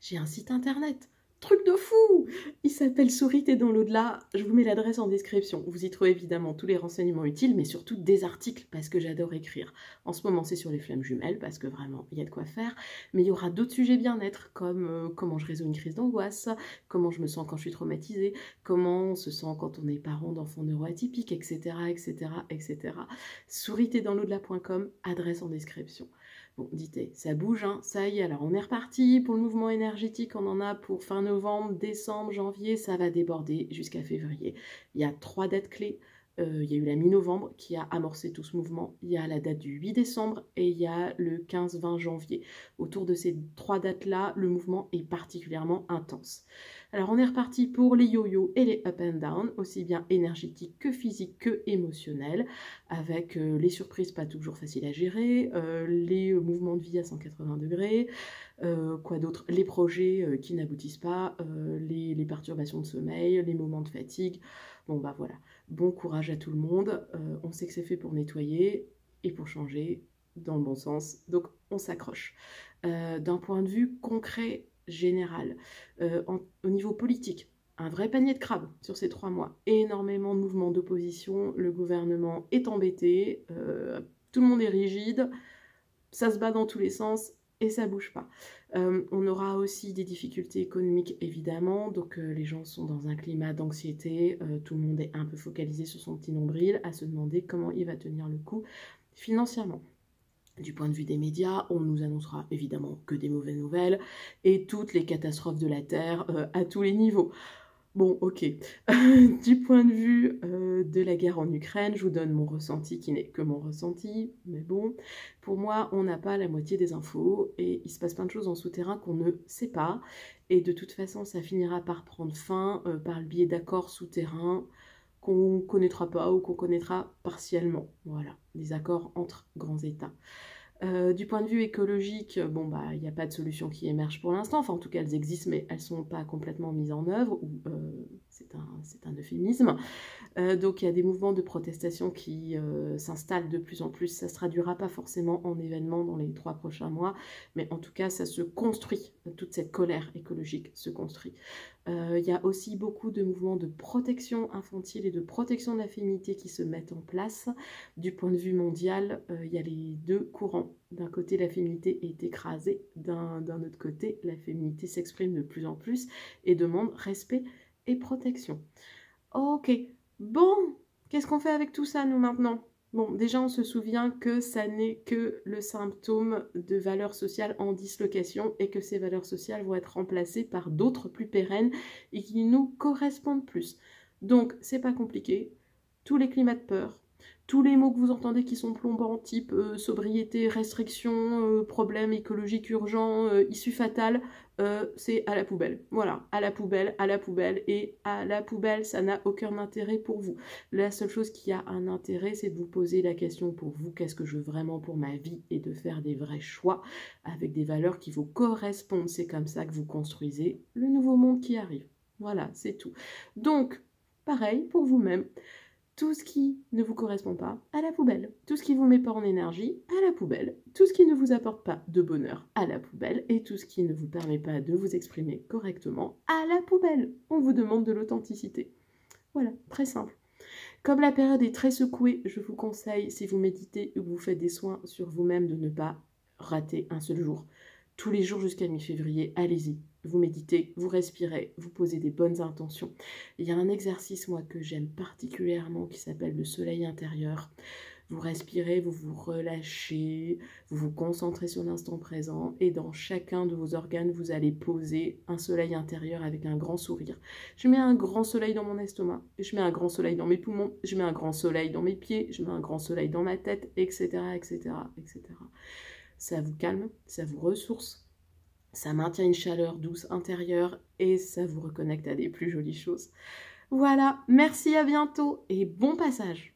J'ai un site internet. Truc de fou! Il s'appelle Souris t'es dans l'au-delà. Je vous mets l'adresse en description. Vous y trouvez évidemment tous les renseignements utiles, mais surtout des articles, parce que j'adore écrire. En ce moment, c'est sur les flammes jumelles, parce que vraiment, il y a de quoi faire. Mais il y aura d'autres sujets bien-être, comme comment je résous une crise d'angoisse, comment je me sens quand je suis traumatisée, comment on se sent quand on est parent d'enfants neuroatypiques, etc., etc., etc. Souris t'es dans l'au-delà.com, adresse en description. Bon, dites, ça bouge, hein, ça y est, alors on est reparti pour le mouvement énergétique, on en a pour fin novembre, décembre, janvier, ça va déborder jusqu'à février. Il y a 3 dates clés, il y a eu la mi-novembre qui a amorcé tout ce mouvement, il y a la date du 8 décembre et il y a le 15-20 janvier. Autour de ces 3 dates-là, le mouvement est particulièrement intense. Alors on est reparti pour les yo-yo et les up and down, aussi bien énergétiques que physiques que émotionnels, avec les surprises pas toujours faciles à gérer, les mouvements de vie à 180 degrés, quoi d'autre, les projets qui n'aboutissent pas, les perturbations de sommeil, les moments de fatigue. Bon bah voilà, bon courage à tout le monde, on sait que c'est fait pour nettoyer et pour changer dans le bon sens, donc on s'accroche. D'un point de vue concret, général, au niveau politique, un vrai panier de crabes sur ces 3 mois. Énormément de mouvements d'opposition, le gouvernement est embêté, tout le monde est rigide, ça se bat dans tous les sens et ça bouge pas. On aura aussi des difficultés économiques évidemment, donc les gens sont dans un climat d'anxiété, tout le monde est un peu focalisé sur son petit nombril, à se demander comment il va tenir le coup financièrement. Du point de vue des médias, on nous annoncera évidemment que des mauvaises nouvelles et toutes les catastrophes de la Terre à tous les niveaux. Bon, ok. Du point de vue de la guerre en Ukraine, je vous donne mon ressenti qui n'est que mon ressenti, mais bon, pour moi, on n'a pas la moitié des infos et il se passe plein de choses en souterrain qu'on ne sait pas. Et de toute façon, ça finira par prendre fin par le biais d'accords souterrains qu'on ne connaîtra pas ou qu'on connaîtra partiellement. Voilà, des accords entre grands États. Du point de vue écologique, bon bah il n'y a pas de solution qui émerge pour l'instant, enfin en tout cas elles existent mais elles ne sont pas complètement mises en œuvre, c'est un euphémisme. Donc il y a des mouvements de protestation qui s'installent de plus en plus, ça ne se traduira pas forcément en événements dans les 3 prochains mois, mais en tout cas ça se construit, toute cette colère écologique se construit. Il y a aussi beaucoup de mouvements de protection infantile et de protection de la féminité qui se mettent en place. Du point de vue mondial, il y a les 2 courants. D'un côté, la féminité est écrasée, d'un autre côté, la féminité s'exprime de plus en plus et demande respect et protection. Ok, bon, qu'est-ce qu'on fait avec tout ça, nous, maintenant? Bon, déjà, on se souvient que ça n'est que le symptôme de valeurs sociales en dislocation et que ces valeurs sociales vont être remplacées par d'autres plus pérennes et qui nous correspondent plus. Donc, c'est pas compliqué. Tous les climats de peur, tous les mots que vous entendez qui sont plombants, type sobriété, restriction, problème écologique urgent, issue fatale, c'est à la poubelle. Voilà, à la poubelle, et à la poubelle, ça n'a aucun intérêt pour vous. La seule chose qui a un intérêt, c'est de vous poser la question pour vous, qu'est-ce que je veux vraiment pour ma vie, et de faire des vrais choix avec des valeurs qui vous correspondent. C'est comme ça que vous construisez le nouveau monde qui arrive. Voilà, c'est tout. Donc, pareil pour vous-même. Tout ce qui ne vous correspond pas, à la poubelle. Tout ce qui ne vous met pas en énergie, à la poubelle. Tout ce qui ne vous apporte pas de bonheur, à la poubelle. Et tout ce qui ne vous permet pas de vous exprimer correctement, à la poubelle. On vous demande de l'authenticité. Voilà, très simple. Comme la période est très secouée, je vous conseille, si vous méditez ou que vous faites des soins sur vous-même, de ne pas rater un seul jour. Tous les jours jusqu'à mi-février, allez-y. Vous méditez, vous respirez, vous posez des bonnes intentions. Il y a un exercice, moi, que j'aime particulièrement qui s'appelle le soleil intérieur. Vous respirez, vous vous relâchez, vous vous concentrez sur l'instant présent et dans chacun de vos organes, vous allez poser un soleil intérieur avec un grand sourire. Je mets un grand soleil dans mon estomac, je mets un grand soleil dans mes poumons, je mets un grand soleil dans mes pieds, je mets un grand soleil dans ma tête, etc., etc., etc. Ça vous calme, ça vous ressource, ça maintient une chaleur douce intérieure et ça vous reconnecte à des plus jolies choses. Voilà, merci, à bientôt et bon passage.